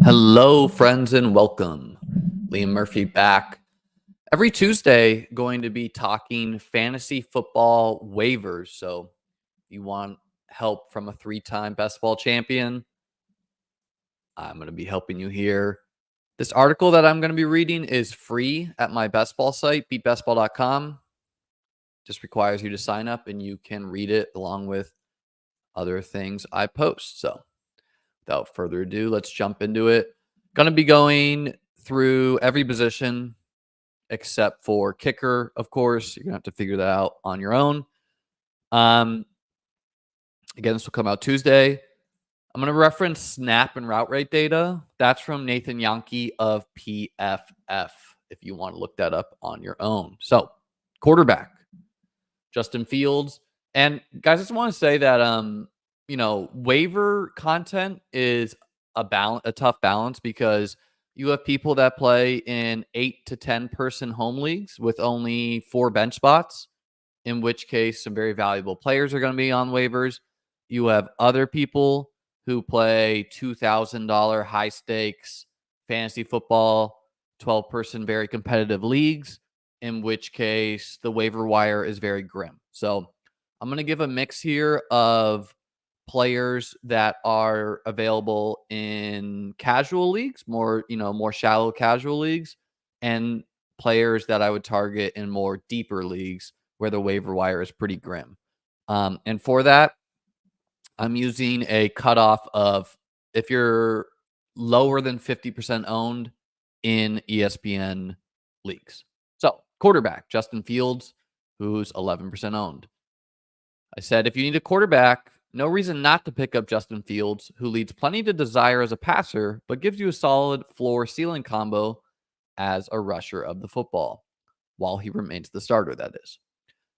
Hello, friends, and welcome. Liam Murphy back. Every Tuesday, going to be talking fantasy football waivers. So, if you want help from a three-time best ball champion, I'm going to be helping you here. This article that I'm going to be reading is free at my best ball site, beatbestball.com. Just requires you to sign up, and you can read it along with other things I post. So, without further ado, let's jump into it. Going to be going through every position except for kicker, of course. You're going to have to figure that out on your own. Again, this will come out Tuesday. I'm going to reference snap and route rate data. That's from Nathan Yankee of PFF, if you want to look that up on your own. So, quarterback, Justin Fields. And guys, I just want to say that waiver content is a tough balance because you have people that play in 8 to 10 person home leagues with only 4 bench spots, in which case some very valuable players are going to be on waivers. You have other people who play $2,000 high stakes fantasy football, 12 person very competitive leagues, in which case the waiver wire is very grim. So I'm going to give a mix here of players that are available in casual leagues, more shallow casual leagues, and players that I would target in more deeper leagues where the waiver wire is pretty grim. And for that, I'm using a cutoff of if you're lower than 50% owned in ESPN leagues. So, quarterback, Justin Fields, who's 11% owned. I said if you need a quarterback, no reason not to pick up Justin Fields, who leaves plenty to desire as a passer, but gives you a solid floor ceiling combo as a rusher of the football, while he remains the starter, that is.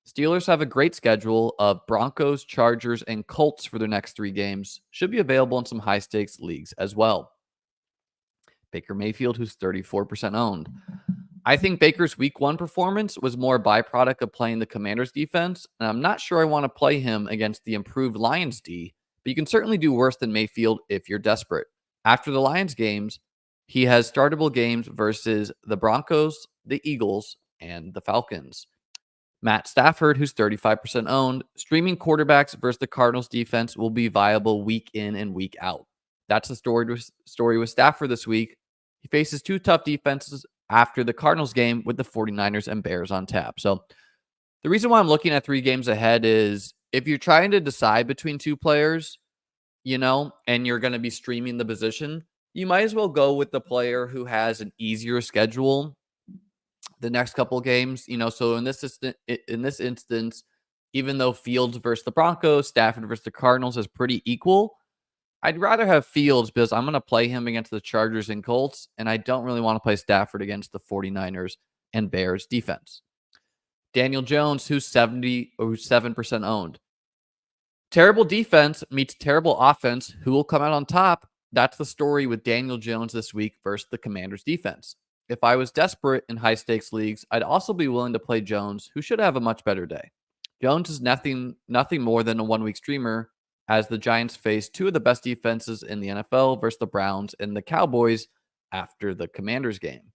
Steelers have a great schedule of Broncos, Chargers, and Colts for their next 3 games. Should be available in some high stakes leagues as well. Baker Mayfield, who's 34% owned. I think Baker's week 1 performance was more a byproduct of playing the Commanders defense, and I'm not sure I want to play him against the improved Lions D, but you can certainly do worse than Mayfield if you're desperate. After the Lions games, he has startable games versus the Broncos, the Eagles, and the Falcons. Matt Stafford, who's 35% owned, streaming quarterbacks versus the Cardinals defense will be viable week in and week out. That's the story with Stafford this week. He faces 2 tough defenses after the Cardinals game with the 49ers and Bears on tap. So the reason why I'm looking at 3 games ahead is if you're trying to decide between 2 players, and you're going to be streaming the position, you might as well go with the player who has an easier schedule the next couple games. So in this instance, even though Fields versus the Broncos, Stafford versus the Cardinals is pretty equal, I'd rather have Fields because I'm going to play him against the Chargers and Colts, and I don't really want to play Stafford against the 49ers and Bears defense. Daniel Jones, who's 7% owned. Terrible defense meets terrible offense. Who will come out on top? That's the story with Daniel Jones this week versus the Commanders defense. If I was desperate in high stakes leagues, I'd also be willing to play Jones, who should have a much better day. Jones is nothing more than a 1-week streamer, as the Giants face 2 of the best defenses in the NFL versus the Browns and the Cowboys after the Commanders game.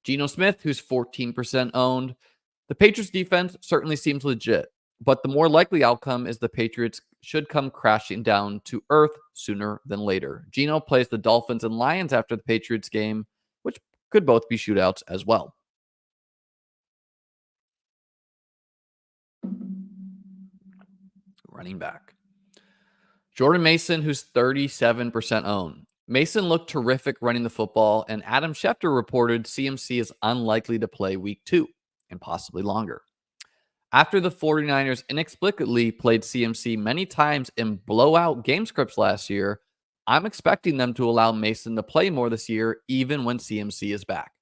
Geno Smith, who's 14% owned. The Patriots defense certainly seems legit, but the more likely outcome is the Patriots should come crashing down to earth sooner than later. Geno plays the Dolphins and Lions after the Patriots game, which could both be shootouts as well. Running back. Jordan Mason, who's 37% owned. Mason looked terrific running the football, and Adam Schefter reported CMC is unlikely to play week 2 and possibly longer. After the 49ers inexplicably played CMC many times in blowout game scripts last year, I'm expecting them to allow Mason to play more this year, even when CMC is back.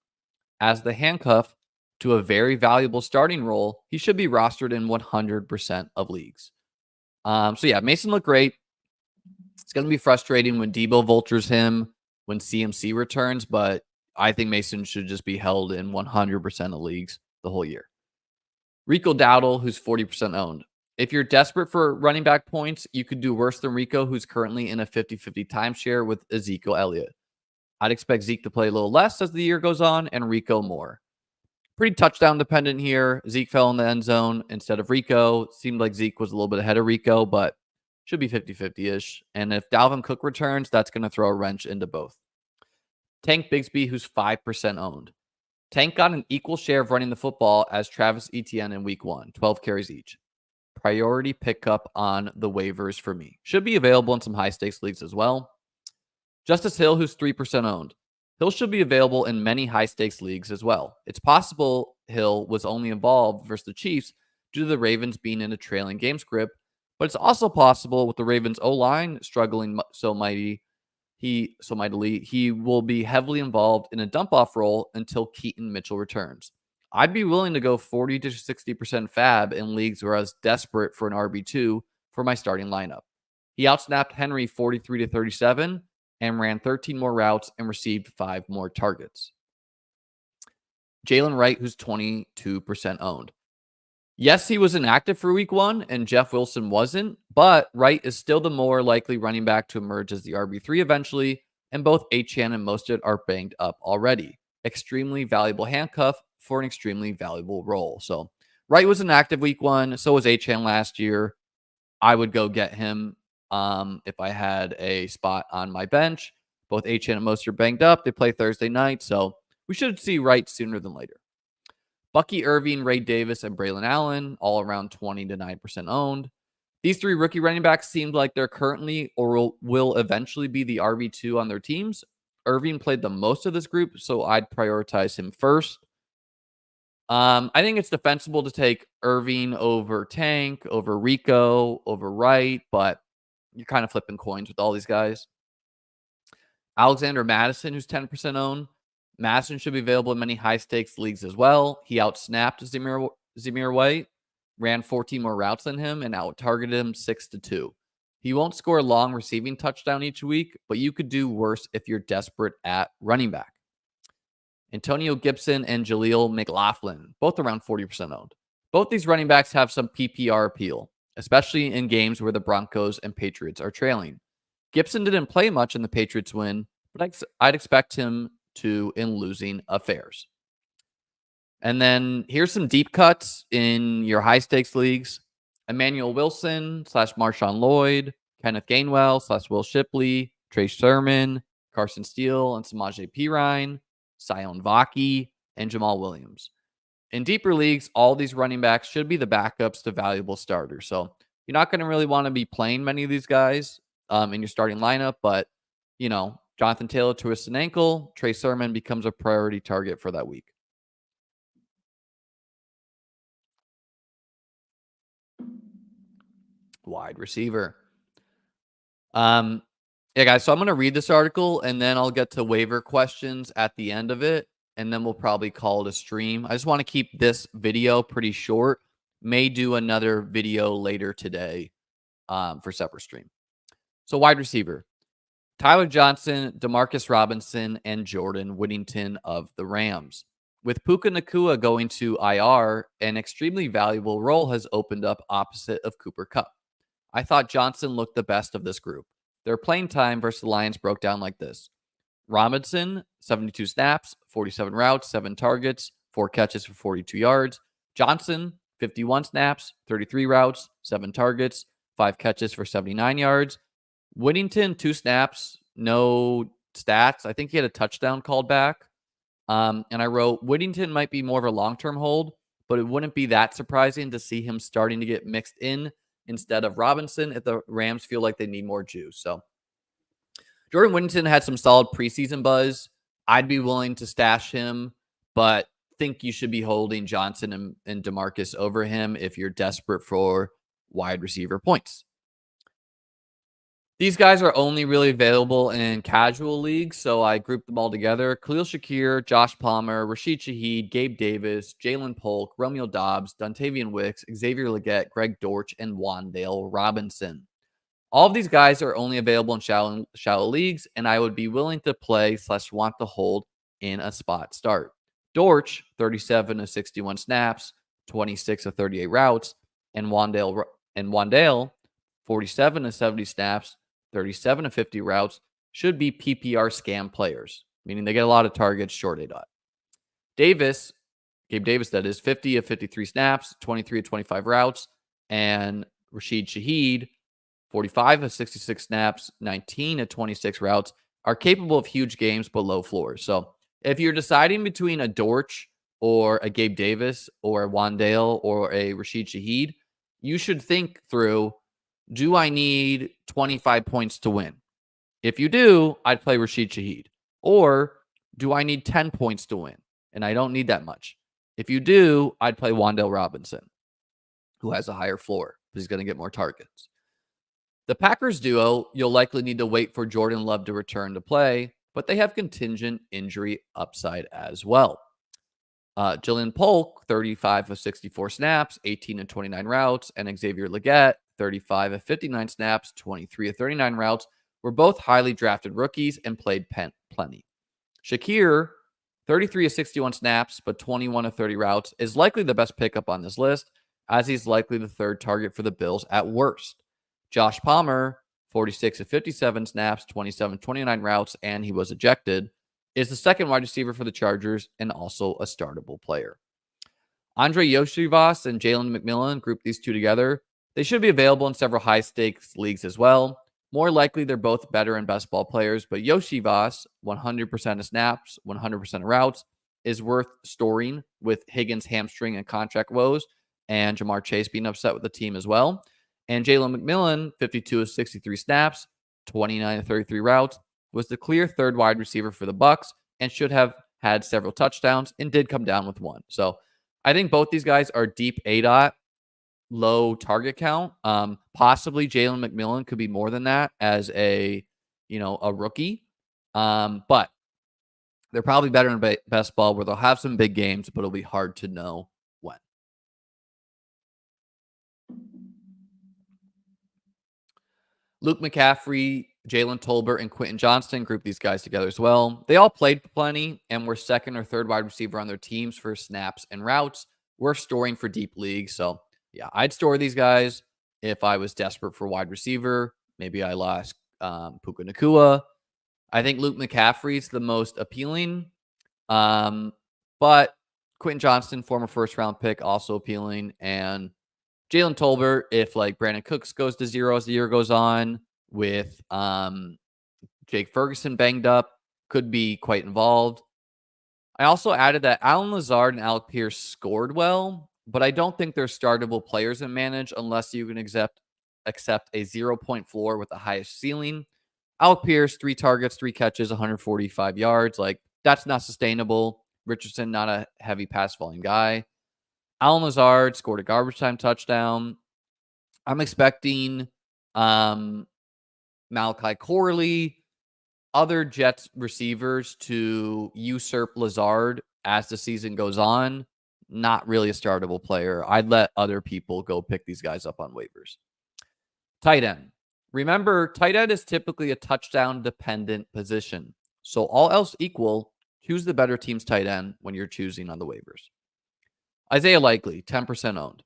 As the handcuff to a very valuable starting role, he should be rostered in 100% of leagues. Mason looked great. It's going to be frustrating when Debo vultures him when CMC returns, but I think Mason should just be held in 100% of leagues the whole year. Rico Dowdle, who's 40% owned. If you're desperate for running back points, you could do worse than Rico, who's currently in a 50-50 timeshare with Ezekiel Elliott. I'd expect Zeke to play a little less as the year goes on and Rico more. Pretty touchdown dependent here. Zeke fell in the end zone instead of Rico. Seemed like Zeke was a little bit ahead of Rico, but should be 50-50-ish. And if Dalvin Cook returns, that's going to throw a wrench into both. Tank Bigsby, who's 5% owned. Tank got an equal share of running the football as Travis Etienne in week 1, 12 carries each. Priority pickup on the waivers for me. Should be available in some high stakes leagues as well. Justice Hill, who's 3% owned. Hill should be available in many high stakes leagues as well. It's possible Hill was only involved versus the Chiefs due to the Ravens being in a trailing game script, but it's also possible with the Ravens O-line struggling so mightily, he will be heavily involved in a dump-off role until Keaton Mitchell returns. I'd be willing to go 40 to 60% fab in leagues where I was desperate for an RB2 for my starting lineup. He outsnapped Henry 43 to 37 and ran 13 more routes and received 5 more targets. Jalen Wright, who's 22% owned. Yes, he was inactive for week 1 and Jeff Wilson wasn't, but Wright is still the more likely running back to emerge as the RB3 eventually, and both Achane and Mostert are banged up already. Extremely valuable handcuff for an extremely valuable role. So Wright was inactive week 1, so was Achane last year. I would go get him if I had a spot on my bench. Both Achane and Mostert banged up. They play Thursday night, so we should see Wright sooner than later. Bucky Irving, Ray Davis, and Braylon Allen, all around 20 to 9% owned. These 3 rookie running backs seemed like they're currently or will eventually be the RB2 on their teams. Irving played the most of this group, so I'd prioritize him first. I think it's defensible to take Irving over Tank, over Rico, over Wright, but you're kind of flipping coins with all these guys. Alexander Madison, who's 10% owned. Madison should be available in many high-stakes leagues as well. He outsnapped Zamir White, ran 14 more routes than him, and out-targeted him 6-2. He won't score a long receiving touchdown each week, but you could do worse if you're desperate at running back. Antonio Gibson and Jaleel McLaughlin, both around 40% owned. Both these running backs have some PPR appeal, especially in games where the Broncos and Patriots are trailing. Gibson didn't play much in the Patriots win, but I'd expect him to in losing affairs. And then here's some deep cuts in your high stakes leagues. Emmanuel Wilson / Marshawn Lloyd, Kenneth Gainwell / Will Shipley, Trey Sermon, Carson Steele and Samaje Perine, Sion Vaki, and Jamal Williams. In deeper leagues, all these running backs should be the backups to valuable starters. So you're not going to really want to be playing many of these guys in your starting lineup, but Jonathan Taylor twists an ankle, Trey Sermon becomes a priority target for that week. Wide receiver. Yeah, guys, so I'm going to read this article, and then I'll get to waiver questions at the end of it, and then we'll probably call it a stream. I just want to keep this video pretty short. May do another video later today for separate stream. So wide receiver. Tyler Johnson, Demarcus Robinson, and Jordan Whittington of the Rams. With Puka Nacua going to IR, an extremely valuable role has opened up opposite of Cooper Kupp. I thought Johnson looked the best of this group. Their playing time versus the Lions broke down like this. Robinson, 72 snaps, 47 routes, 7 targets, 4 catches for 42 yards. Johnson, 51 snaps, 33 routes, 7 targets, 5 catches for 79 yards. Whittington, 2 snaps, no stats. I think he had a touchdown called back. And I wrote, Whittington might be more of a long-term hold, but it wouldn't be that surprising to see him starting to get mixed in instead of Robinson if the Rams feel like they need more juice. So Jordan Whittington had some solid preseason buzz. I'd be willing to stash him, but think you should be holding Johnson and DeMarcus over him if you're desperate for wide receiver points. These guys are only really available in casual leagues, so I grouped them all together. Khalil Shakir, Josh Palmer, Rashid Shaheed, Gabe Davis, Jalen Polk, Romeo Dobbs, Dontavian Wicks, Xavier Legette, Greg Dortch, and Wan'Dale Robinson. All of these guys are only available in shallow leagues, and I would be willing to play / want to hold in a spot start. Dortch, 37 of 61 snaps, 26 of 38 routes, and Wan'Dale, 47 of 70 snaps, 37 of 50 routes, should be PPR scam players, meaning they get a lot of targets, short A dot. Davis, Gabe Davis, that is 50 of 53 snaps, 23 of 25 routes, and Rashid Shaheed, 45 of 66 snaps, 19 of 26 routes, are capable of huge games but low floors. So if you're deciding between a Dortch or a Gabe Davis or a Wandale or a Rashid Shaheed, you should think through, do I need 25 points to win? If you do, I'd play Rashid Shaheed. Or do I need 10 points to win? And I don't need that much. If you do, I'd play Wandale Robinson, who has a higher floor because he's going to get more targets. The Packers duo, you'll likely need to wait for Jordan Love to return to play, but they have contingent injury upside as well. Jalen Polk, 35 of 64 snaps, 18 of 29 routes, and Xavier Legette, 35 of 59 snaps, 23 of 39 routes, were both highly drafted rookies and played plenty. Shakir, 33 of 61 snaps, but 21 of 30 routes, is likely the best pickup on this list, as he's likely the third target for the Bills at worst. Josh Palmer, 46 of 57 snaps, 27 29 routes, and he was ejected, is the second wide receiver for the Chargers and also a startable player. Andre Yoshivas and Jalen McMillan, group these two together. They should be available in several high-stakes leagues as well. More likely, they're both better and best ball players, but Yoshivas, 100% of snaps, 100% of routes, is worth storing with Higgins' hamstring and contract woes, and Jamar Chase being upset with the team as well. And Jalen McMillan, 52 of 63 snaps, 29 of 33 routes, was the clear third wide receiver for the Bucs and should have had several touchdowns and did come down with one. So I think both these guys are deep ADOT, low target count. Possibly Jalen McMillan could be more than that as a rookie. But they're probably better in best ball where they'll have some big games, but it'll be hard to know when. Luke McCaffrey, Jalen Tolbert, and Quentin Johnston group these guys together as well. They all played plenty and were second or third wide receiver on their teams for snaps and routes. We're storing for deep leagues. So, yeah, I'd store these guys if I was desperate for wide receiver. Maybe I lost Puka Nacua. I think Luke McCaffrey's the most appealing. But Quentin Johnston, former first-round pick, also appealing. And Jalen Tolbert, if like Brandon Cooks goes to 0 as the year goes on, with Jake Ferguson banged up, could be quite involved. I also added that Allen Lazard and Alec Pierce scored well, but I don't think they're startable players in manage unless you can accept a 0-point floor with the highest ceiling. Alec Pierce, 3 targets, 3 catches, 145 yards. Like, that's not sustainable. Richardson, not a heavy pass volume guy. Allen Lazard scored a garbage time touchdown. I'm expecting Malachi Corley, other Jets receivers to usurp Lazard as the season goes on. Not really a startable player. I'd let other people go pick these guys up on waivers. Tight end. Remember, tight end is typically a touchdown-dependent position. So all else equal, choose the better team's tight end when you're choosing on the waivers. Isaiah Likely, 10% owned.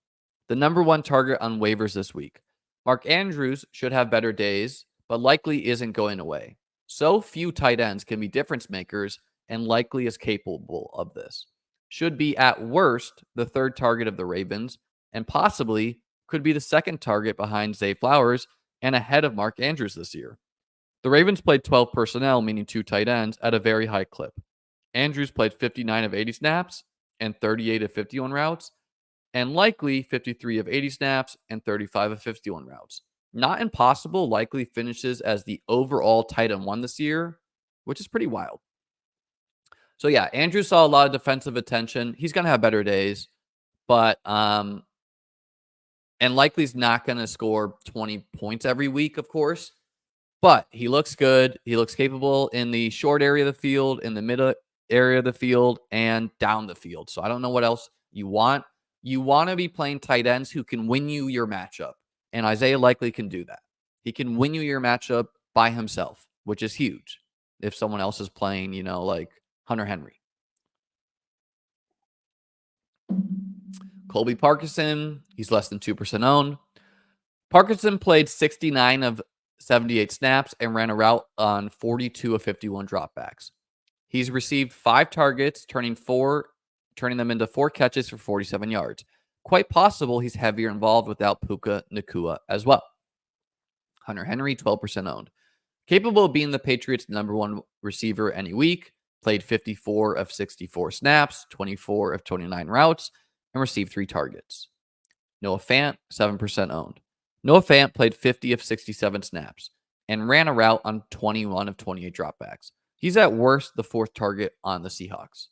The number one target on waivers this week. Mark Andrews should have better days, but Likely isn't going away. So few tight ends can be difference makers, and Likely is capable of this. Should be, at worst, the third target of the Ravens, and possibly could be the second target behind Zay Flowers and ahead of Mark Andrews this year. The Ravens played 12 personnel, meaning 2 tight ends, at a very high clip. Andrews played 59 of 80 snaps and 38 of 51 routes, and Likely 53 of 80 snaps and 35 of 51 routes. Not impossible. Likely finishes as the overall tight end 1 this year, which is pretty wild. So yeah, Andrews saw a lot of defensive attention. He's going to have better days, but and Likely's not going to score 20 points every week, of course, but he looks good. He looks capable in the short area of the field, in the middle area of the field, and down the field. So I don't know what else you want. You want to be playing tight ends who can win you your matchup, and Isaiah Likely can do that. He can win you your matchup by himself, which is huge if someone else is playing, like Hunter Henry. Colby Parkinson, he's less than 2% owned. Parkinson played 69 of 78 snaps, and ran a route on 42 of 51 dropbacks. He's received 5 targets, turning them into 4 catches for 47 yards. Quite possible he's heavier involved without Puka Nacua as well. Hunter Henry, 12% owned. Capable of being the Patriots' #1 receiver any week, played 54 of 64 snaps, 24 of 29 routes, and received 3 targets. Noah Fant, 7% owned. Noah Fant played 50 of 67 snaps and ran a route on 21 of 28 dropbacks. He's at worst the 4th target on the Seahawks.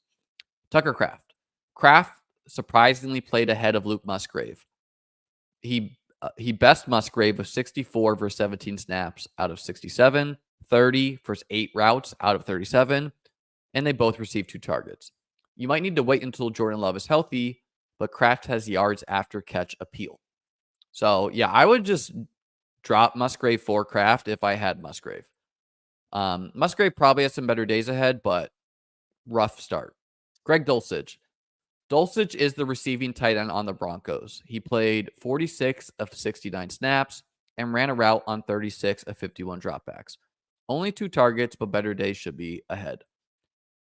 Tucker Kraft. Kraft surprisingly played ahead of Luke Musgrave. He best Musgrave with 64 for 17 snaps out of 67, 30 for 8 routes out of 37, and they both received 2 targets. You might need to wait until Jordan Love is healthy, but Kraft has yards after catch appeal. So, yeah, I would just drop Musgrave for Kraft if I had Musgrave. Musgrave probably has some better days ahead, but rough start. Greg Dulcich. Dulcich is the receiving tight end on the Broncos. He played 46 of 69 snaps and ran a route on 36 of 51 dropbacks. Only 2 targets, but better days should be ahead.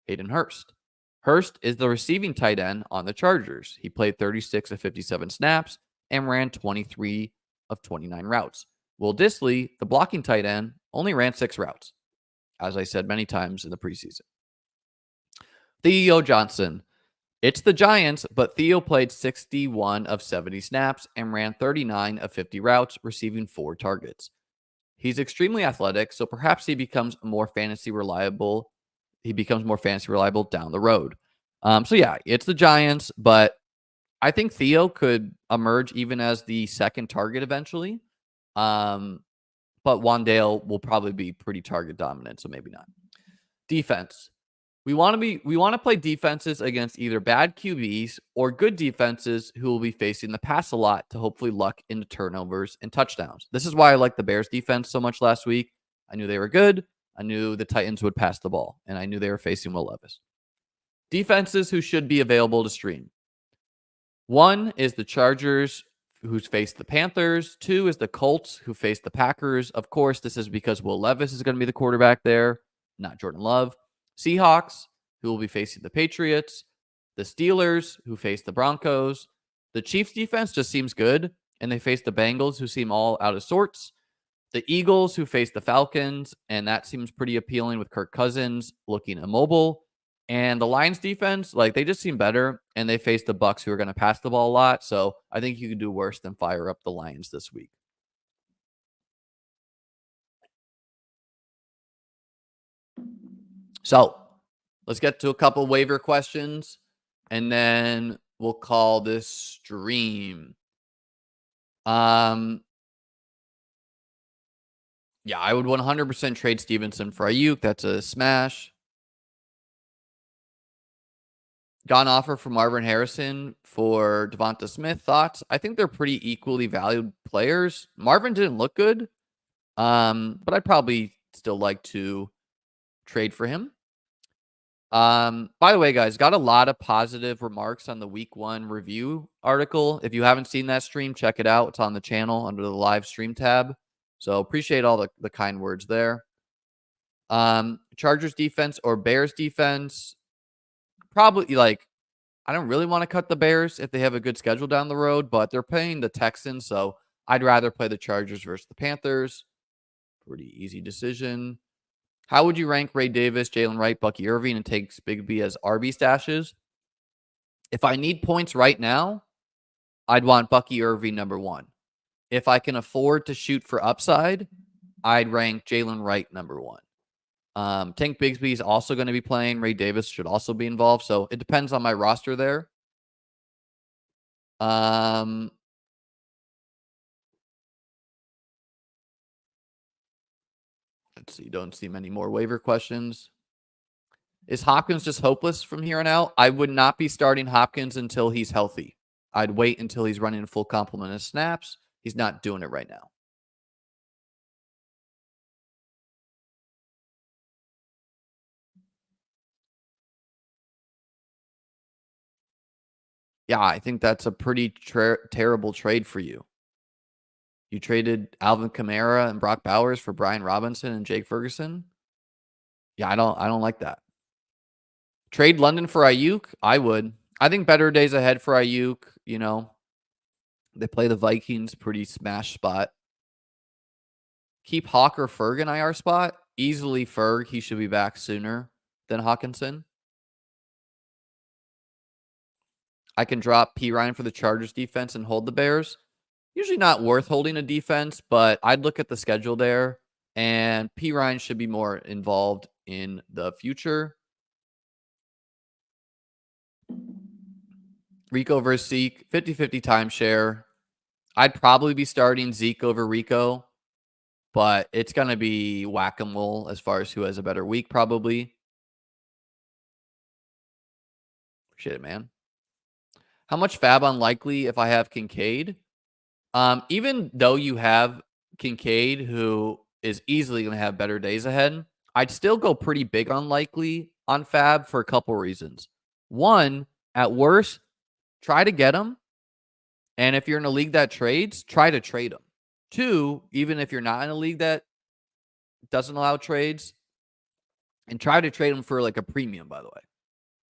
Hayden Hurst. Hurst is the receiving tight end on the Chargers. He played 36 of 57 snaps and ran 23 of 29 routes. Will Dissly, the blocking tight end, only ran 6 routes, as I said many times in the preseason. Theo Johnson. It's the Giants, but Theo played 61 of 70 snaps and ran 39 of 50 routes, receiving 4 targets. He's extremely athletic, so perhaps he becomes more fantasy reliable. He becomes more fantasy reliable down the road. So yeah, it's the Giants, but I think Theo could emerge even as the 2nd target eventually. But Wandale will probably be pretty target dominant, so maybe not. Defense. We want to play defenses against either bad QBs or good defenses who will be facing the pass a lot to hopefully luck into turnovers and touchdowns. This is why I liked the Bears defense so much last week. I knew they were good. I knew the Titans would pass the ball, and I knew they were facing Will Levis. Defenses who should be available to stream. 1 is the Chargers, who's faced the Panthers. 2 is the Colts, who face the Packers. Of course, this is because Will Levis is going to be the quarterback there, not Jordan Love. Seahawks, who will be facing the Patriots. The Steelers, who face the Broncos. The Chiefs defense just seems good, and they face the Bengals, who seem all out of sorts. The Eagles, who face the Falcons, and that seems pretty appealing with Kirk Cousins looking immobile. And the Lions defense, like, they just seem better, and they face the Bucks, who are going to pass the ball a lot. So I think you can do worse than fire up the Lions this week. So let's get to a couple waiver questions, and then we'll call this stream. Yeah, I would 100% trade Stevenson for Ayuk. That's a smash. Got an offer from Marvin Harrison for Devonta Smith. Thoughts? I think they're pretty equally valued players. Marvin didn't look good, but I'd probably still like to trade for him. By the way, guys, got a lot of positive remarks on the week 1 review article. If you haven't seen that stream, check it out. It's on the channel under the live stream tab. So appreciate all the kind words there. Chargers defense or Bears defense? Probably, like, I don't really want to cut the Bears if they have a good schedule down the road, but they're playing the Texans, so I'd rather play the Chargers versus the Panthers. Pretty easy decision. How would you rank Ray Davis, Jalen Wright, Bucky Irving, and take Bigsby as RB stashes? If I need points right now, I'd want Bucky Irving #1. If I can afford to shoot for upside, I'd rank Jalen Wright #1. Tank Bigsby is also going to be playing. Ray Davis should also be involved. So it depends on my roster there. Let's see. Don't see many more waiver questions. Is Hopkins just hopeless from here on out? I would not be starting Hopkins until he's healthy. I'd wait until he's running a full complement of snaps. He's not doing it right now. Yeah, I think that's a pretty terrible trade for you. You traded Alvin Kamara and Brock Bowers for Brian Robinson and Jake Ferguson. Yeah, I don't like that. Trade London for Ayuk? I would. I think better days ahead for Ayuk. They play the Vikings, pretty smash spot. Keep Hawk or Ferg in IR spot. Easily Ferg. He should be back sooner than Hawkinson. I can drop P. Ryan for the Chargers defense and hold the Bears. Usually not worth holding a defense, but I'd look at the schedule there. And P. Ryan should be more involved in the future. Rico versus Zeke, 50-50 timeshare. I'd probably be starting Zeke over Rico, but it's going to be whack-a-mole as far as who has a better week, probably. Shit, man. How much fab unlikely if I have Kincaid? Even though you have Kincaid, who is easily going to have better days ahead, I'd still go pretty big unlikely on fab for a couple reasons. One, at worst, try to get him. And if you're in a league that trades, try to trade him. Two, even if you're not in a league that doesn't allow trades, and try to trade him for like a premium, by the way.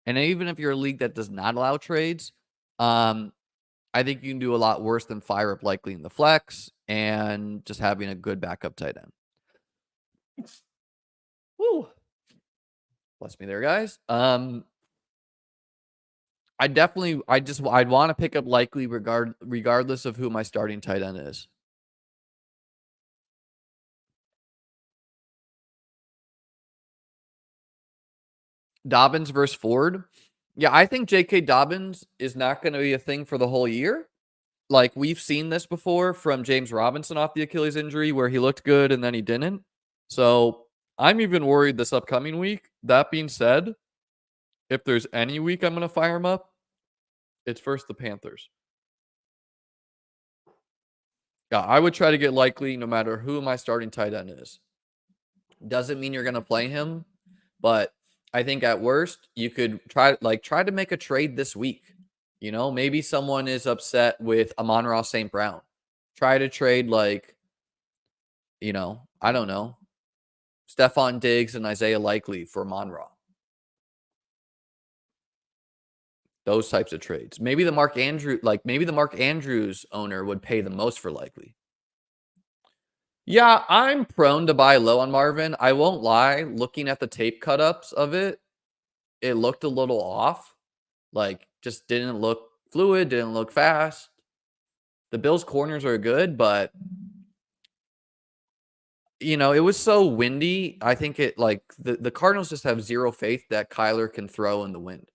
And even if you're a league that does not allow trades, I think you can do a lot worse than fire up likely in the flex and just having a good backup tight end. Woo. Bless me there, guys. I'd want to pick up likely regardless of who my starting tight end is. Dobbins versus Ford. Yeah, I think J.K. Dobbins is not going to be a thing for the whole year. Like, we've seen this before from James Robinson off the Achilles injury where he looked good and then he didn't. So I'm even worried this upcoming week. That being said, if there's any week I'm going to fire him up, it's first the Panthers. Yeah, I would try to get likely no matter who my starting tight end is. Doesn't mean you're going to play him, but I think at worst you could try to make a trade this week. Maybe someone is upset with Amon-Ra St. Brown. Try to trade I don't know, Stephon Diggs and Isaiah Likely for Amon-Ra. Those types of trades. Maybe the Mark Andrews owner would pay the most for Likely. Yeah, I'm prone to buy low on Marvin. I won't lie. Looking at the tape cut-ups of it, it looked a little off. Just didn't look fluid, didn't look fast. The Bills' corners are good, but it was so windy. I think the Cardinals just have zero faith that Kyler can throw in the wind.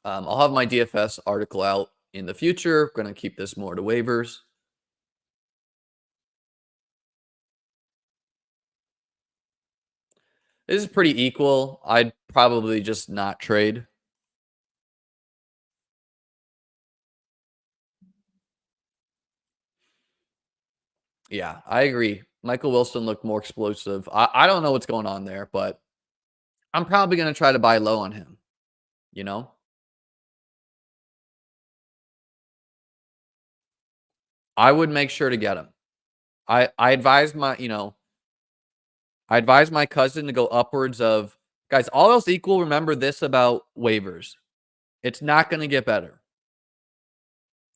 I'll have my DFS article out in the future. Going to keep this more to waivers. This is pretty equal. I'd probably just not trade. Yeah, I agree. Michael Wilson looked more explosive. I don't know what's going on there, but I'm probably going to try to buy low on him. I would make sure to get him. I advise my cousin to go upwards of, guys, all else equal, remember this about waivers. It's not going to get better.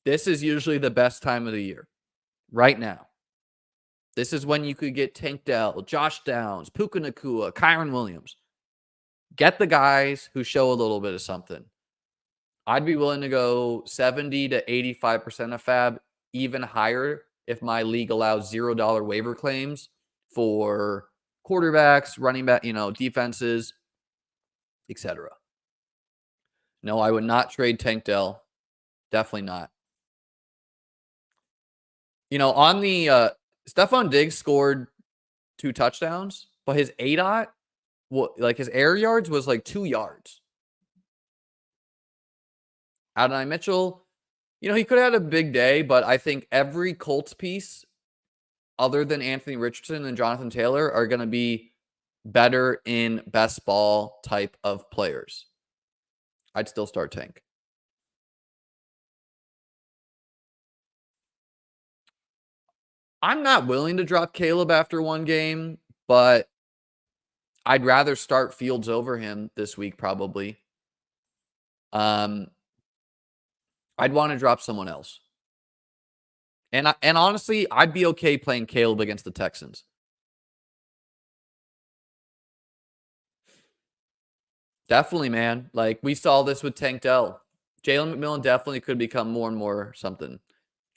This is usually the best time of the year. Right now. This is when you could get Tank Dell, Josh Downs, Puka Nacua, Kyron Williams. Get the guys who show a little bit of something. I'd be willing to go 70 to 85% of fab, even higher if my league allows $0 waiver claims for quarterbacks, running back, defenses, etc. No, I would not trade Tank Dell. Definitely not. On the Stephon Diggs scored 2 touchdowns, but his ADOT, his air yards was 2 yards. Adonai Mitchell, he could have had a big day, but I think every Colts piece other than Anthony Richardson and Jonathan Taylor are going to be better in best ball type of players. I'd still start Tank. I'm not willing to drop Caleb after one game, but I'd rather start Fields over him this week probably. Um, I'd want to drop someone else. And honestly, I'd be okay playing Caleb against the Texans. Definitely, man. Like we saw this with Tank Dell. Jalen McMillan definitely could become more and more something.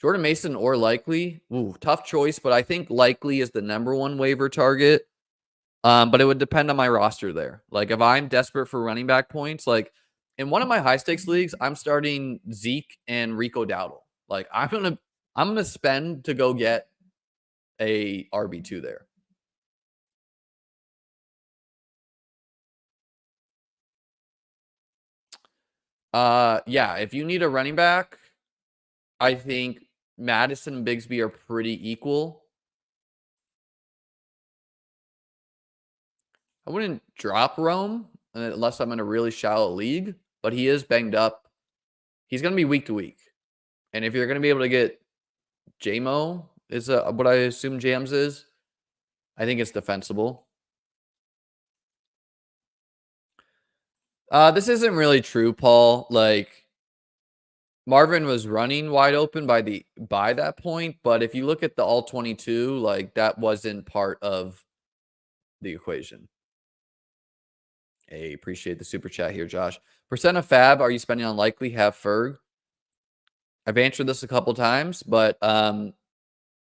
Jordan Mason or Likely. Ooh, tough choice, but I think Likely is the number one waiver target. But it would depend on my roster there. Like if I'm desperate for running back points, like in one of my high stakes leagues, I'm starting Zeke and Rico Dowdle. Like I'm gonna spend to go get a RB2 there. Yeah, if you need a running back, I think Madison and Bigsby are pretty equal. I wouldn't drop Rome unless I'm in a really shallow league, but he is banged up. He's going to be week to week. And if you're going to be able to get JMO, is what I assume Jams is, I think it's defensible. This isn't really true, Paul. Like Marvin was running wide open by that point, but if you look at the all 22, like that wasn't part of the equation. Hey, appreciate the super chat here, Josh. Percent of fab are you spending on Likely? Have Ferg? I've answered this a couple times, but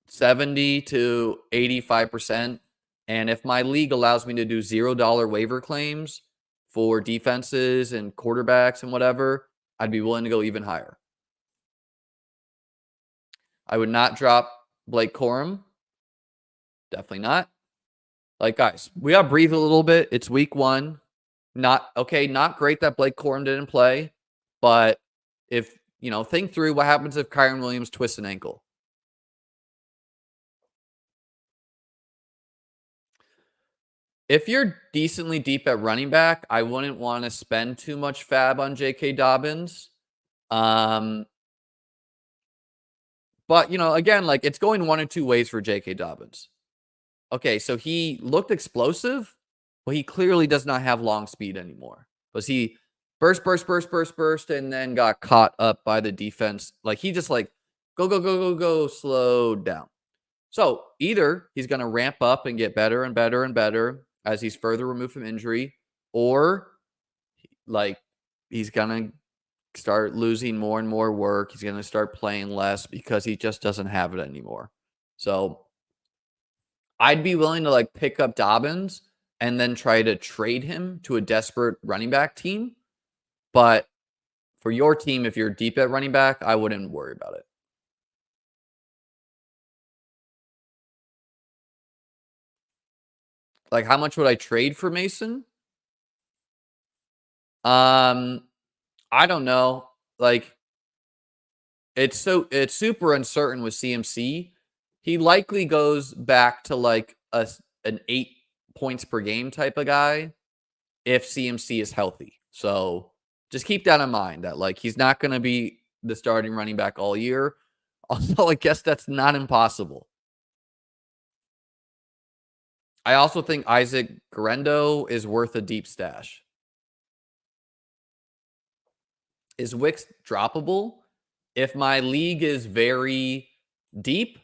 70 to 85%. And if my league allows me to do $0 waiver claims for defenses and quarterbacks and whatever, I'd be willing to go even higher. I would not drop Blake Corum. Definitely not. Like, guys, we got to breathe a little bit. It's week 1. Not great that Blake Corum didn't play, but if, think through what happens if Kyron Williams twists an ankle. If you're decently deep at running back, I wouldn't want to spend too much fab on J.K. Dobbins. But, again, like it's going one or two ways for J.K. Dobbins. Okay, so he looked explosive, but he clearly does not have long speed anymore. Because he burst, and then got caught up by the defense. Like he just go, slowed down. So either he's going to ramp up and get better and better and better as he's further removed from injury, or like he's going to start losing more and more work. He's going to start playing less because he just doesn't have it anymore. So I'd be willing to like pick up Dobbins and then try to trade him to a desperate running back team. But for your team, if you're deep at running back, I wouldn't worry about it. Like, how much would I trade for Mason? I don't know. Like, it's super uncertain with CMC. He likely goes back to like an 8 points per game type of guy if CMC is healthy. So just keep that in mind that like he's not going to be the starting running back all year. Although I guess that's not impossible. I also think Isaac Garendo is worth a deep stash. Is Wicks droppable? If my league is very deep,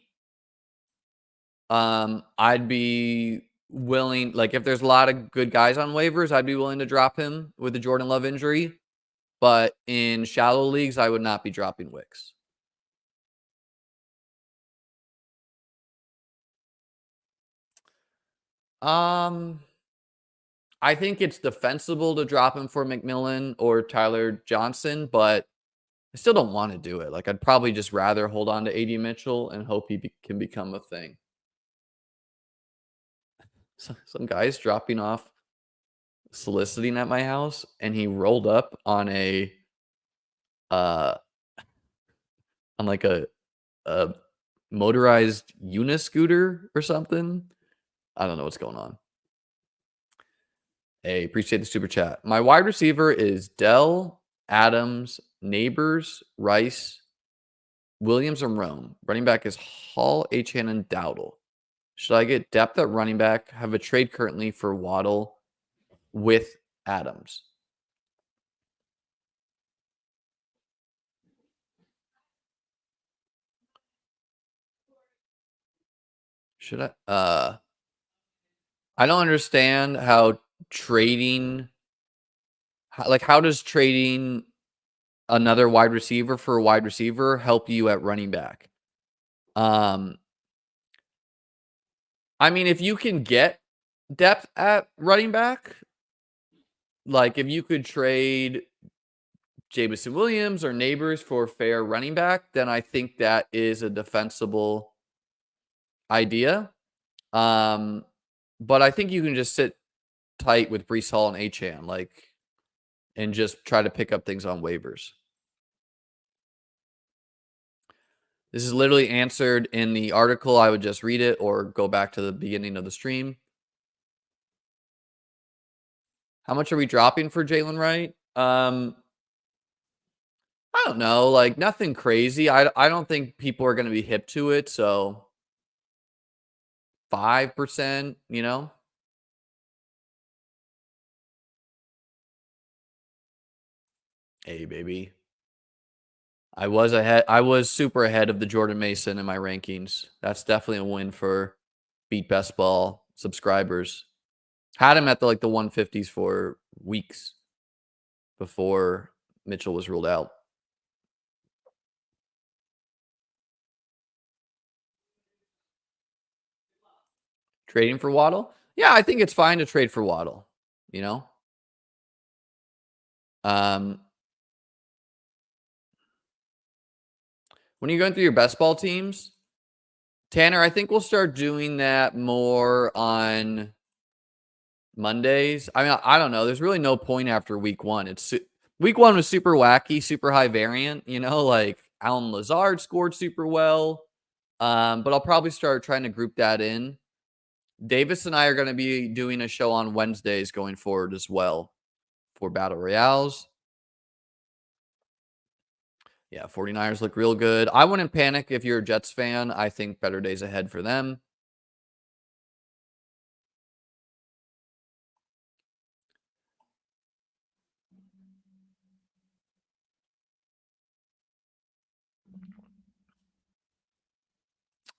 I'd be willing, like if there's a lot of good guys on waivers, I'd be willing to drop him with the Jordan Love injury. But in shallow leagues, I would not be dropping Wicks. I think it's defensible to drop him for McMillan or Tyler Johnson, but I still don't want to do it. Like I'd probably just rather hold on to AD Mitchell and hope he can become a thing. Some guy's dropping off soliciting at my house, and he rolled up on on like a motorized uniscooter or something. I don't know what's going on. Hey, appreciate the super chat. My wide receiver is Dell, Adams, Neighbors, Rice, Williams and Rome. Running back is Hall, Achane, and Dowdle. Should I get depth at running back? Have a trade currently for Waddle with Adams. Should I don't understand how trading how does trading another wide receiver for a wide receiver help you at running back? I mean, if you can get depth at running back, like if you could trade Jameson Williams or Neighbors for fair running back, then I think that is a defensible idea. But I think you can just sit tight with Brees Hall and Achane, and just try to pick up things on waivers. This is literally answered in the article. I would just read it or go back to the beginning of the stream. How much are we dropping for Jalen Wright? I don't know, like nothing crazy. I don't think people are going to be hip to it. So 5%, Hey, baby. I was super ahead of the Jordan Mason in my rankings. That's definitely a win for Beat Best Ball subscribers. Had him at the 150s for weeks before Mitchell was ruled out. Trading for Waddle? Yeah, I think it's fine to trade for Waddle, when you're going through your best ball teams, Tanner, I think we'll start doing that more on Mondays. I mean, I don't know. There's really no point after week one. Week one was super wacky, super high variant, like Alan Lazard scored super well. But I'll probably start trying to group that in. Davis and I are going to be doing a show on Wednesdays going forward as well for Battle Royales. Yeah, 49ers look real good. I wouldn't panic if you're a Jets fan. I think better days ahead for them.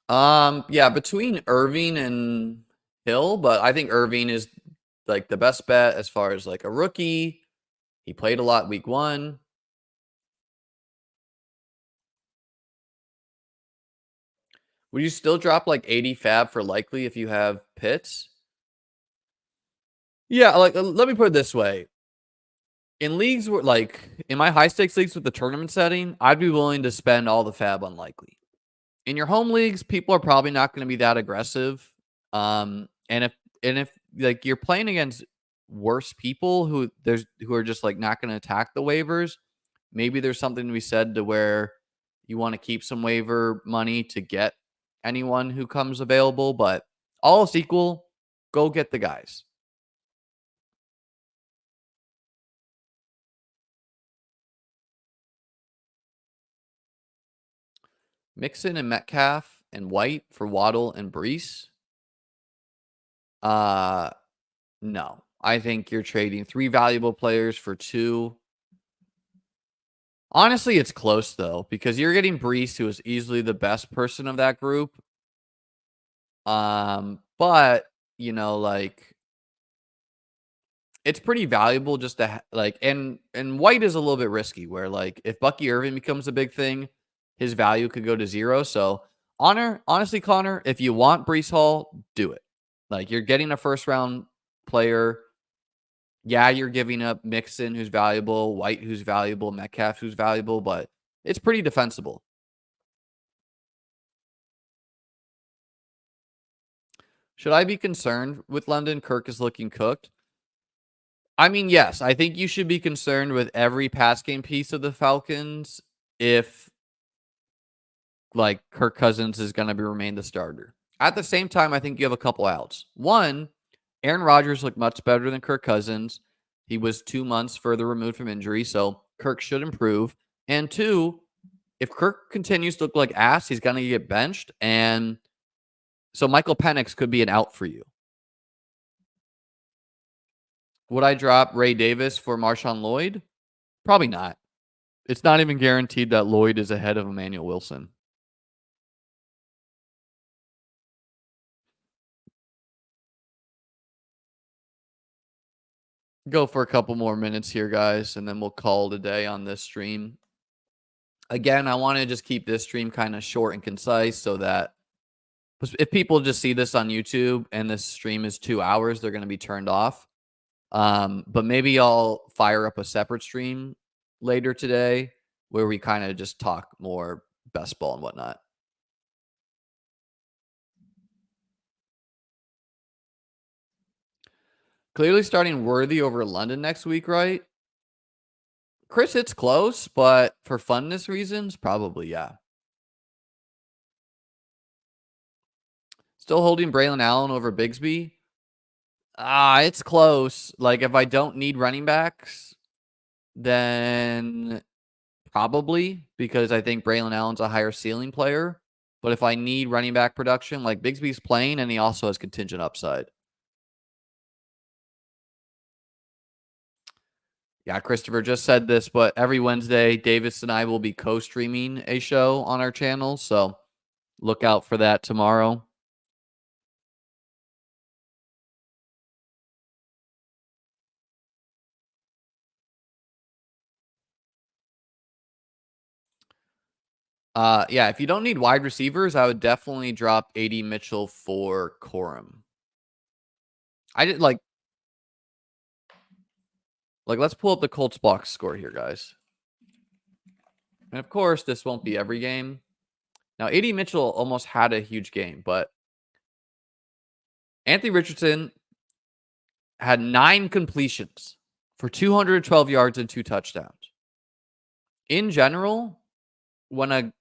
Yeah, between Irving and Hill, but I think Irving is the best bet as far as a rookie. He played a lot week one. Would you still drop 80 fab for likely if you have Pitts? Yeah, let me put it this way. In leagues where in my high stakes leagues with the tournament setting, I'd be willing to spend all the fab on likely. In your home leagues, people are probably not going to be that aggressive. And if you're playing against worse people who are just not going to attack the waivers, maybe there's something to be said to where you want to keep some waiver money to get anyone who comes available. But all else equal, go get the guys. Mixon and Metcalf and White for Waddle and Brees. No. I think you're trading 3 valuable players for 2. Honestly, it's close though, because you're getting Brees, who is easily the best person of that group. But it's pretty valuable just to and White is a little bit risky where if Bucky Irving becomes a big thing, his value could go to 0. So honestly, Connor, if you want Brees Hall, do it. You're getting a first round player. Yeah, you're giving up Mixon, who's valuable, White, who's valuable, Metcalf, who's valuable, but it's pretty defensible. Should I be concerned with London? Kirk is looking cooked. I mean, yes, I think you should be concerned with every pass game piece of the Falcons if Kirk Cousins is going to remain the starter. At the same time, I think you have a couple outs. One, Aaron Rodgers looked much better than Kirk Cousins. He was 2 months further removed from injury, so Kirk should improve. And 2, if Kirk continues to look like ass, he's going to get benched. And so Michael Penix could be an out for you. Would I drop Ray Davis for Marshawn Lloyd? Probably not. It's not even guaranteed that Lloyd is ahead of Emmanuel Wilson. Go for a couple more minutes here, guys, and then we'll call it a day on this stream. Again, I want to just keep this stream kind of short and concise so that if people just see this on YouTube and this stream is 2 hours, they're going to be turned off. But maybe I'll fire up a separate stream later today where we kind of just talk more best ball and whatnot. Clearly starting Worthy over London next week, right? Chris, it's close, but for funness reasons, probably, yeah. Still holding Braylon Allen over Bigsby. It's close. Like, if I don't need running backs, then probably, because I think Braylon Allen's a higher ceiling player. But if I need running back production, like Bigsby's playing, and he also has contingent upside. Yeah, Christopher just said this, but every Wednesday, Davis and I will be co-streaming a show on our channel. So look out for that tomorrow. Yeah, if you don't need wide receivers, I would definitely drop AD Mitchell for Corum. I did like let's pull up the Colts box score here, guys. And of course, this won't be every game. Now, AD Mitchell almost had a huge game, but Anthony Richardson had 9 completions for 212 yards and 2 touchdowns. In general, when a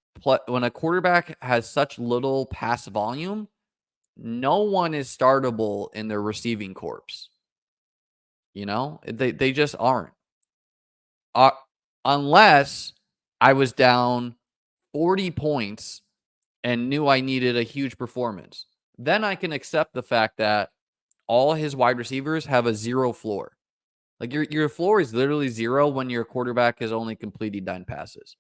quarterback has such little pass volume, no one is startable in their receiving corps. You know, they just aren't. Unless I was down 40 points and knew I needed a huge performance. Then I can accept the fact that all his wide receivers have a 0 floor. Like your floor is literally 0 when your quarterback has only completed 9 passes.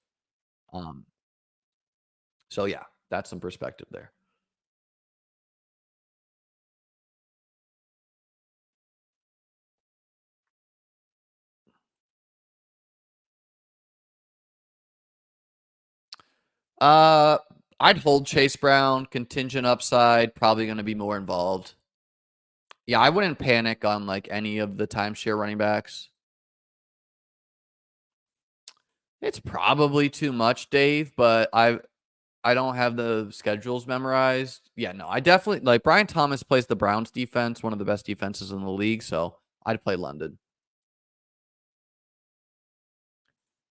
So yeah, that's some perspective there. I'd hold Chase Brown, contingent upside, probably going to be more involved. Yeah, I wouldn't panic on like any of the timeshare running backs. It's probably too much, Dave, but I don't have the schedules memorized. Yeah, no, I definitely like Brian Thomas plays the Browns defense, one of the best defenses in the league, so I'd play London.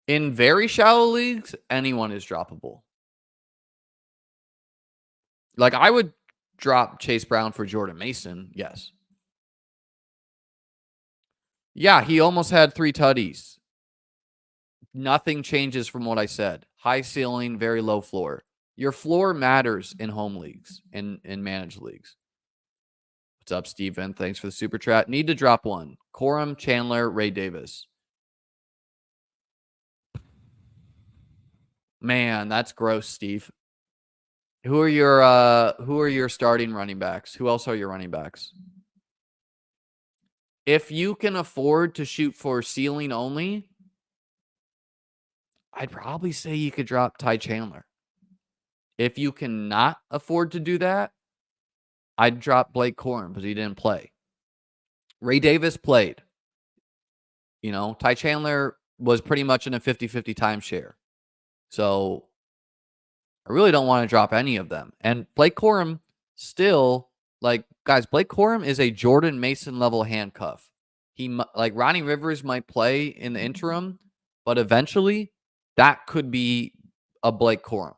In very shallow leagues, anyone is droppable. Like I would drop Chase Brown for Jordan Mason, yes. Yeah, he almost had 3 tutties. Nothing changes from what I said. High ceiling, very low floor. Your floor matters in home leagues, in managed leagues. What's up, Steven? Thanks for the super chat. Need to drop one. Corum, Chandler, Ray Davis. Man, that's gross, Steve. Who are your starting running backs? Who else are your running backs? If you can afford to shoot for ceiling only, I'd probably say you could drop Ty Chandler. If you cannot afford to do that, I'd drop Blake Corum because he didn't play. Ray Davis played. You know, Ty Chandler was pretty much in a 50-50 timeshare. So I really don't want to drop any of them. And Blake Corum still, like, guys, Blake Corum is a Jordan Mason level handcuff. Like Ronnie Rivers might play in the interim, but eventually that could be a Blake Corum.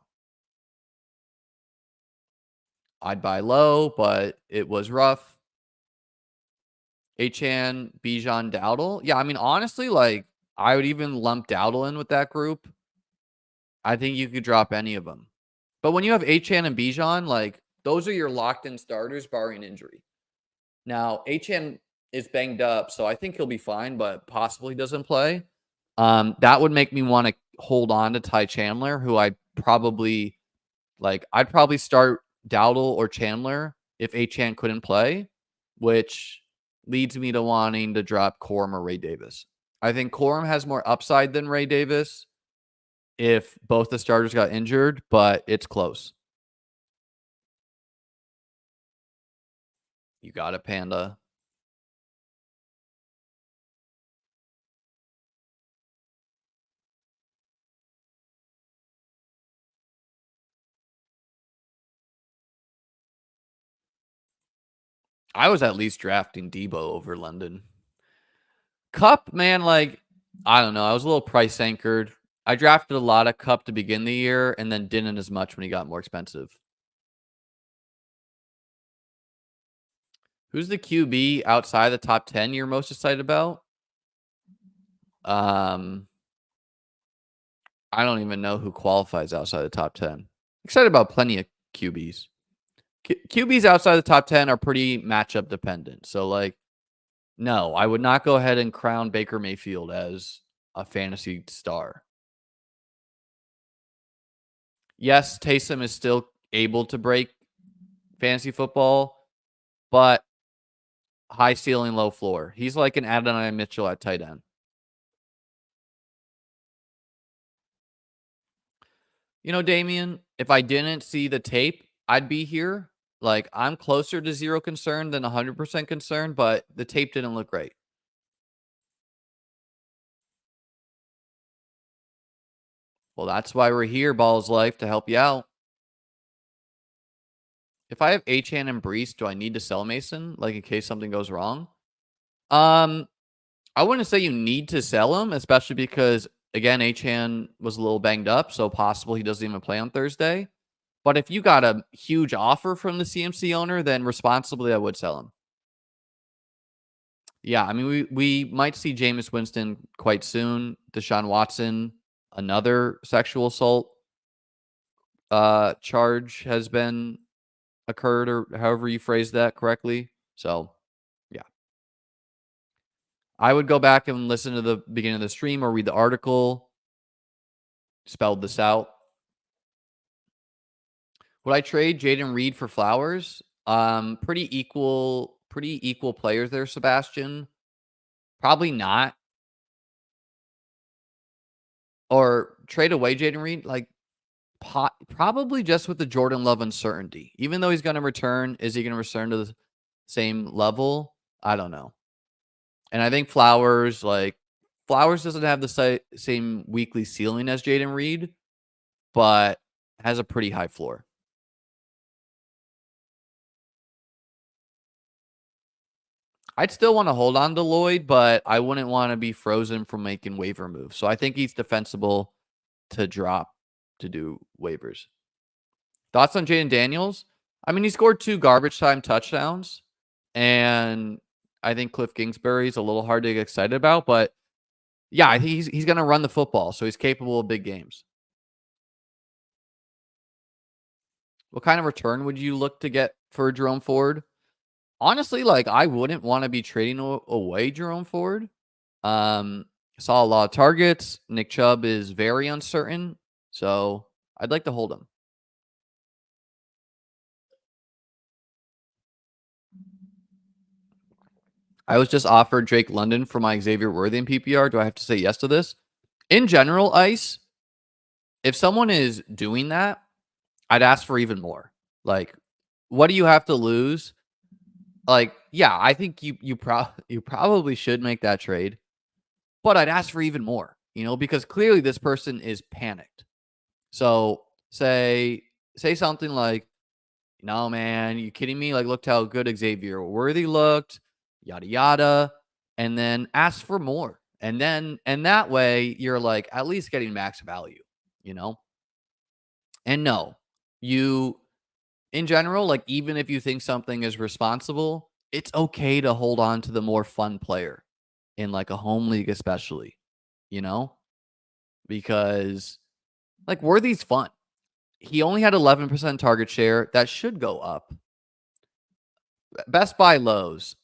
I'd buy low, but it was rough. Achan, Bijan, Dowdle. Yeah, I mean, honestly, like, I would even lump Dowdle in with that group. I think you could drop any of them. But when you have Achan and Bijan, like those are your locked in starters barring injury. Now, Achan is banged up, so I think he'll be fine, but possibly doesn't play. That would make me want to hold on to Ty Chandler, who I'd probably start Dowdle or Chandler if Achan couldn't play, which leads me to wanting to drop Corum or Ray Davis. I think Corum has more upside than Ray Davis if both the starters got injured, but it's close. You got it, Panda. I was at least drafting Debo over London. Cup, man, like, I don't know. I was a little price anchored. I drafted a lot of Cup to begin the year and then didn't as much when he got more expensive. Who's the QB outside the top 10 you're most excited about? I don't even know who qualifies outside the top 10. Excited about plenty of QBs. QBs outside the top 10 are pretty matchup dependent. So, like, no, I would not go ahead and crown Baker Mayfield as a fantasy star. Yes, Taysom is still able to break fantasy football, but high ceiling, low floor. He's like an Adonai Mitchell at tight end. You know, Damien, if I didn't see the tape, I'd be here. Like, I'm closer to zero concern than 100% concerned, but the tape didn't look great. Well, that's why we're here, Ball's Life, to help you out. If I have Achan and Brees, do I need to sell Mason, like in case something goes wrong? I wouldn't say you need to sell him, especially because, again, Achan was a little banged up, so possible he doesn't even play on Thursday. But if you got a huge offer from the CMC owner, then responsibly, I would sell him. Yeah, I mean, we might see Jameis Winston quite soon. Deshaun Watson, another sexual assault charge has been occurred, or however you phrase that correctly. So, yeah. I would go back and listen to the beginning of the stream or read the article. Spelled this out. Would I trade Jaden Reed for Flowers? Pretty equal players there, Sebastian. Probably not. Or trade away Jaden Reed, like probably just with the Jordan Love uncertainty. Even though he's going to return, is he going to return to the same level? I don't know. And I think Flowers doesn't have the same weekly ceiling as Jaden Reed, but has a pretty high floor. I'd still want to hold on to Lloyd, but I wouldn't want to be frozen from making waiver moves. So I think he's defensible to drop to do waivers. Thoughts on Jaden Daniels? I mean, he scored 2 garbage time touchdowns, and I think Cliff Kingsbury is a little hard to get excited about, but yeah, I think he's going to run the football, so he's capable of big games. What kind of return would you look to get for Jerome Ford? Honestly, like, I wouldn't want to be trading away Jerome Ford. Saw a lot of targets. Nick Chubb is very uncertain, so I'd like to hold him. I was just offered Drake London for my Xavier Worthy in PPR. Do I have to say yes to this? In general, Ice, if someone is doing that, I'd ask for even more. Like, what do you have to lose? Like, yeah, I think you probably should make that trade, but I'd ask for even more, because clearly this person is panicked. So say something like, "No, man, you kidding me? Like, looked how good Xavier Worthy looked, yada yada," and then ask for more, and that way you're like at least getting max value, you know. And no, you in general, like, even if you think something is responsible, it's okay to hold on to the more fun player in like a home league, especially, you know, because Like, Worthy's fun. He only had 11% target share. That should go up. Best buy lows.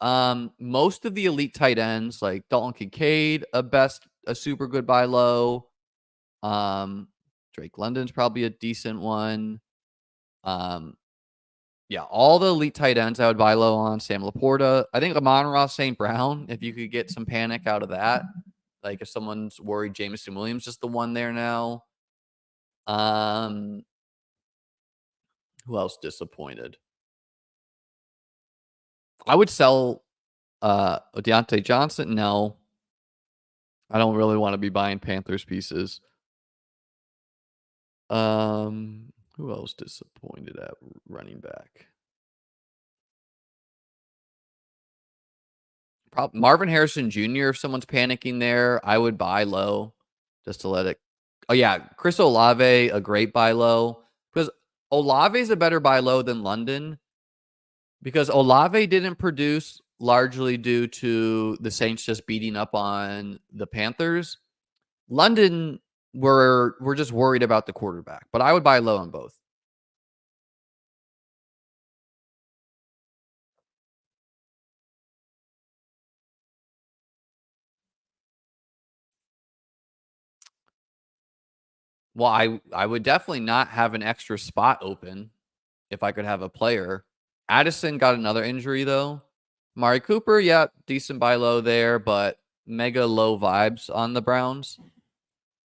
Most of the elite tight ends, like Dalton Kincaid, a super good buy low. Drake London's probably a decent one. Yeah, all the elite tight ends I would buy low on. Sam Laporta. I think Amon-Ra St. Brown, if you could get some panic out of that. Like if someone's worried Jameson Williams just the one there now. Who else disappointed? I would sell Deontay Johnson. No. I don't really want to be buying Panthers pieces. Who else disappointed at running back? Marvin Harrison Jr. If someone's panicking there, I would buy low just to let it. Oh yeah, Chris Olave, a great buy low because Olave is a better buy low than London because Olave didn't produce largely due to the Saints just beating up on the Panthers. London, we're just worried about the quarterback, but I would buy low on both. Well, I would definitely not have an extra spot open if I could have a player. Addison got another injury though. Mari Cooper, yeah, decent buy low there, but mega low vibes on the Browns.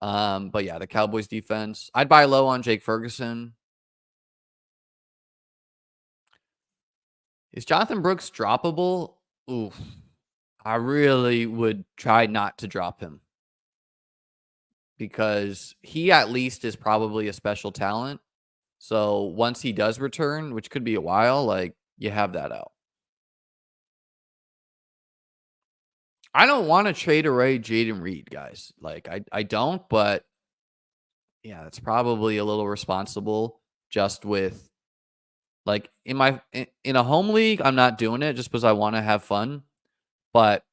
But yeah, the Cowboys defense. I'd buy low on Jake Ferguson. Is Jonathan Brooks droppable? Oof. I really would try not to drop him because he at least is probably a special talent. So once he does return, which could be a while, like you have that out. I don't want to trade away Jaden Reed, guys. Like I don't, but yeah, it's probably a little responsible just with like in a home league, I'm not doing it just because I want to have fun. But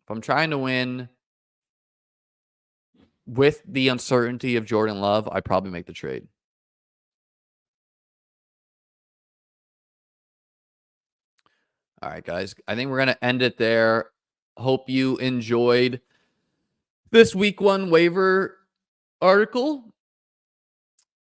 if I'm trying to win with the uncertainty of Jordan Love, I probably make the trade. All right, guys. I think we're gonna end it there. Hope you enjoyed this week one waiver article.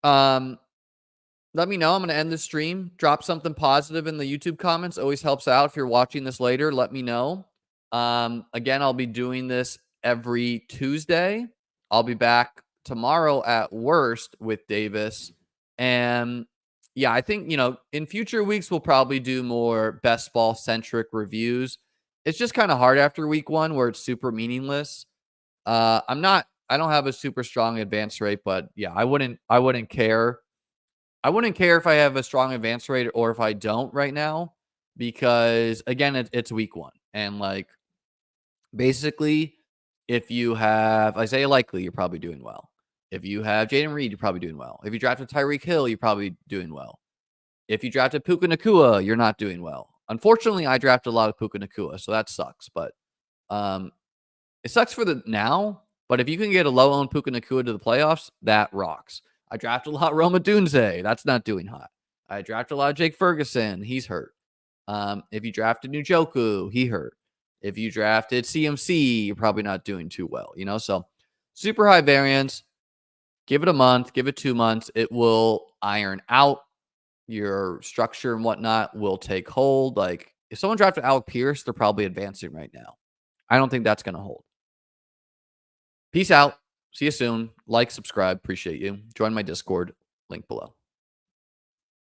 Let me know. I'm going to end the stream. Drop something positive in the YouTube comments. Always helps out. If you're watching this later, let me know. Again, I'll be doing this every Tuesday. I'll be back tomorrow at worst with Davis. And yeah, I think, in future weeks, we'll probably do more best ball centric reviews. It's just kind of hard after week one where it's super meaningless. I don't have a super strong advance rate, but yeah, I wouldn't care. I wouldn't care if I have a strong advance rate or if I don't right now, because again, it's week one. And like, basically, if you have Isaiah Likely, you're probably doing well. If you have Jaden Reed, you're probably doing well. If you drafted Tyreek Hill, you're probably doing well. If you drafted Puka Nakua, you're not doing well. Unfortunately, I drafted a lot of Puka Nakua, so that sucks. But it sucks for the now, but if you can get a low-owned Puka Nakua to the playoffs, that rocks. I drafted a lot of Roma Dunze. That's not doing hot. I drafted a lot of Jake Ferguson. He's hurt. If you drafted Njoku, he hurt. If you drafted CMC, you're probably not doing too well, So super high variance. Give it a month. Give it 2 months. It will iron out. Your structure and whatnot will take hold. Like if someone drafted Alec Pierce, they're probably advancing right now. I don't think that's going to hold. Peace out. See you soon. Like, subscribe. Appreciate you. Join my Discord. Link below.